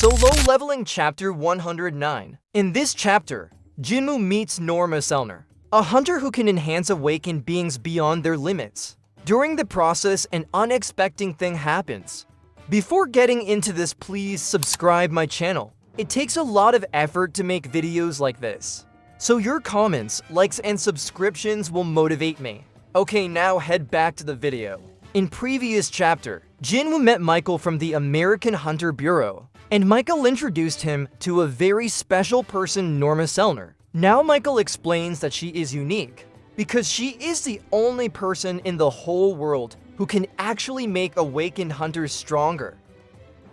Solo Leveling Chapter 109. In this chapter, Jinwoo meets Norma Selner, a hunter who can enhance awakened beings beyond their limits. During the process, an unexpected thing happens. Before getting into this, please subscribe my channel. It takes a lot of effort to make videos like this. So your comments, likes, and subscriptions will motivate me. Okay, now head back to the video. In previous chapter, Jinwoo met Michael from the American Hunter Bureau, and Michael introduced him to a very special person, Norma Selner. Now Michael explains that she is unique, because she is the only person in the whole world who can actually make awakened hunters stronger.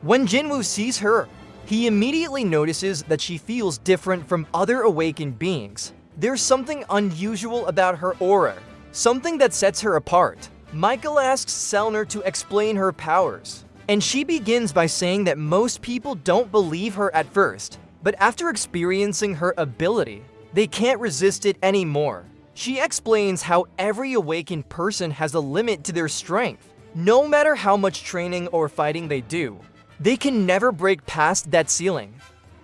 When Jinwoo sees her, he immediately notices that she feels different from other awakened beings. There's something unusual about her aura, something that sets her apart. Michael asks Selner to explain her powers, and she begins by saying that most people don't believe her at first, but after experiencing her ability, they can't resist it anymore. She explains how every awakened person has a limit to their strength. No matter how much training or fighting they do, they can never break past that ceiling,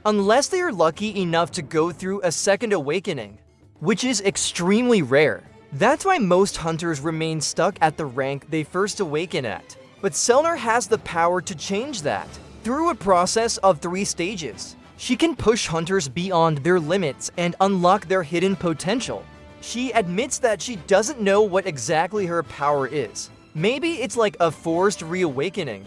unless they are lucky enough to go through a second awakening, which is extremely rare. That's why most hunters remain stuck at the rank they first awaken at. But Selner has the power to change that. Through a process of 3 stages, she can push hunters beyond their limits and unlock their hidden potential. She admits that she doesn't know what exactly her power is. Maybe it's like a forced reawakening,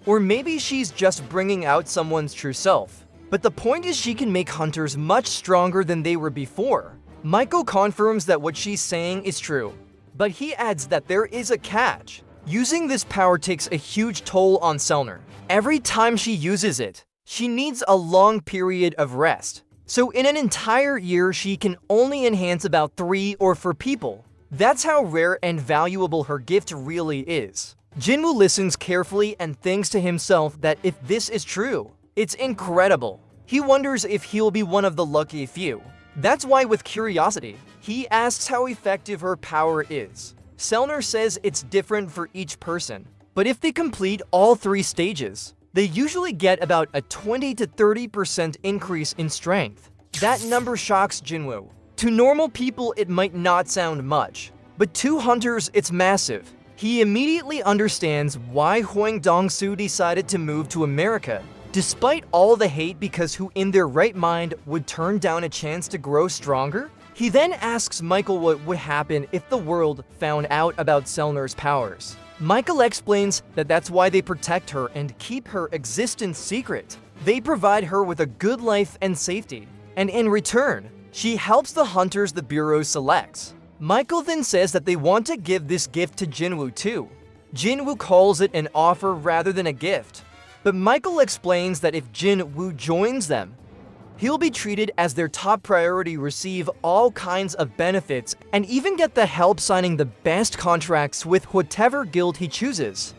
or maybe she's just bringing out someone's true self. But the point is, she can make hunters much stronger than they were before. Michael confirms that what she's saying is true, but he adds that there is a catch. Using this power takes a huge toll on Selner. Every time she uses it, she needs a long period of rest. So in an entire year, she can only enhance about 3 or 4 people. That's how rare and valuable her gift really is. Jinwoo listens carefully and thinks to himself that if this is true, it's incredible. He wonders if he'll be one of the lucky few. That's why, with curiosity, he asks how effective her power is. Selner says it's different for each person, but if they complete all 3 stages, they usually get about a 20 to 30% increase in strength. That number shocks Jinwoo. To normal people, it might not sound much, but to hunters, it's massive. He immediately understands why Hwang Dong-soo decided to move to America, despite all the hate, because who in their right mind would turn down a chance to grow stronger? He then asks Michael what would happen if the world found out about Selner's powers. Michael explains that that's why they protect her and keep her existence secret. They provide her with a good life and safety, and in return, she helps the hunters the Bureau selects. Michael then says that they want to give this gift to Jinwoo too. Jinwoo calls it an offer rather than a gift, but Michael explains that if Jinwoo joins them, he'll be treated as their top priority, receive all kinds of benefits, and even get the help signing the best contracts with whatever guild he chooses.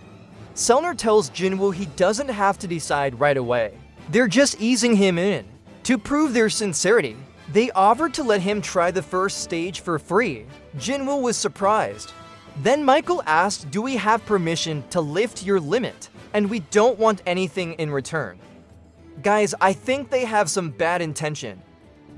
Selner tells Jinwoo he doesn't have to decide right away. They're just easing him in. To prove their sincerity, they offered to let him try the first stage for free. Jinwoo was surprised. Then Michael asked, "Do we have permission to lift your limit? And we don't want anything in return." Guys, I think they have some bad intention.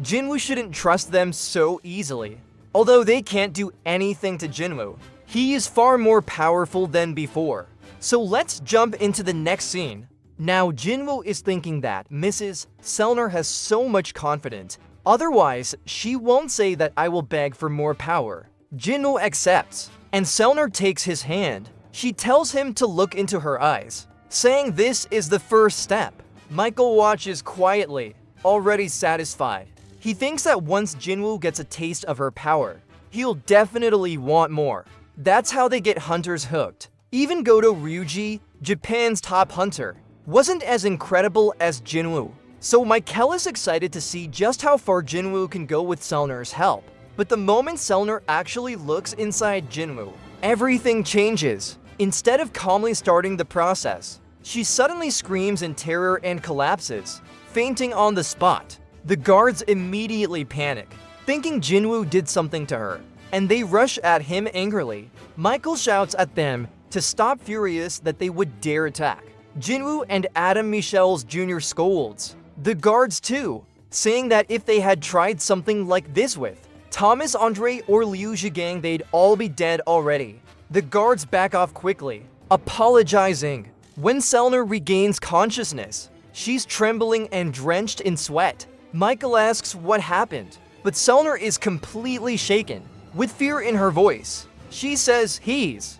Jinwoo shouldn't trust them so easily. Although they can't do anything to Jinwoo, he is far more powerful than before. So let's jump into the next scene. Now Jinwoo is thinking that Mrs. Selner has so much confidence, otherwise she won't say that I will beg for more power. Jinwoo accepts, and Selner takes his hand. She tells him to look into her eyes, saying this is the first step. Michael watches quietly, already satisfied. He thinks that once Jinwoo gets a taste of her power, he'll definitely want more. That's how they get hunters hooked. Even Goto Ryuji, Japan's top hunter, wasn't as incredible as Jinwoo. So Michael is excited to see just how far Jinwoo can go with Selner's help. But the moment Selner actually looks inside Jinwoo, everything changes. Instead of calmly starting the process, she suddenly screams in terror and collapses, fainting on the spot. The guards immediately panic, thinking Jinwoo did something to her, and they rush at him angrily. Michael shouts at them to stop, furious that they would dare attack. Jinwoo and Adam Michelle's Jr. scolds the guards too, saying that if they had tried something like this with Thomas Andre or Liu Zhigang, they'd all be dead already. The guards back off quickly, apologizing. When Selner regains consciousness, she's trembling and drenched in sweat. Michael asks what happened, but Selner is completely shaken, with fear in her voice. She says he's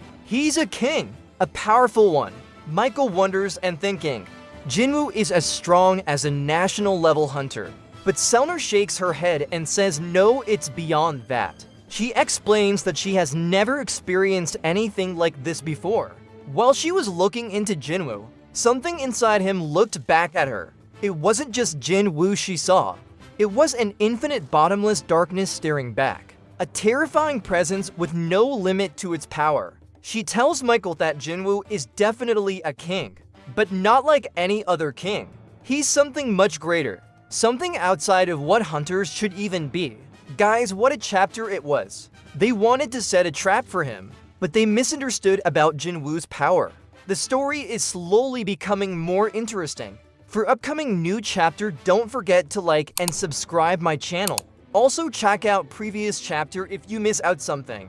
a king, a powerful one. Michael wonders and thinking, Jinwoo is as strong as a national-level hunter. But Selner shakes her head and says no, it's beyond that. She explains that she has never experienced anything like this before. While she was looking into Jinwoo, something inside him looked back at her. It wasn't just Jinwoo she saw. It was an infinite bottomless darkness staring back. A terrifying presence with no limit to its power. She tells Michael that Jinwoo is definitely a king, but not like any other king. He's something much greater, something outside of what hunters should even be. Guys, what a chapter it was. They wanted to set a trap for him, but they misunderstood about Jinwoo's power. The story is slowly becoming more interesting. For upcoming new chapter, don't forget to like and subscribe my channel. Also check out previous chapter if you miss out something.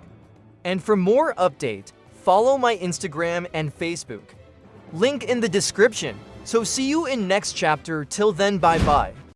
And for more update, follow my Instagram and Facebook. Link in the description. So see you in next chapter. Till then, bye bye.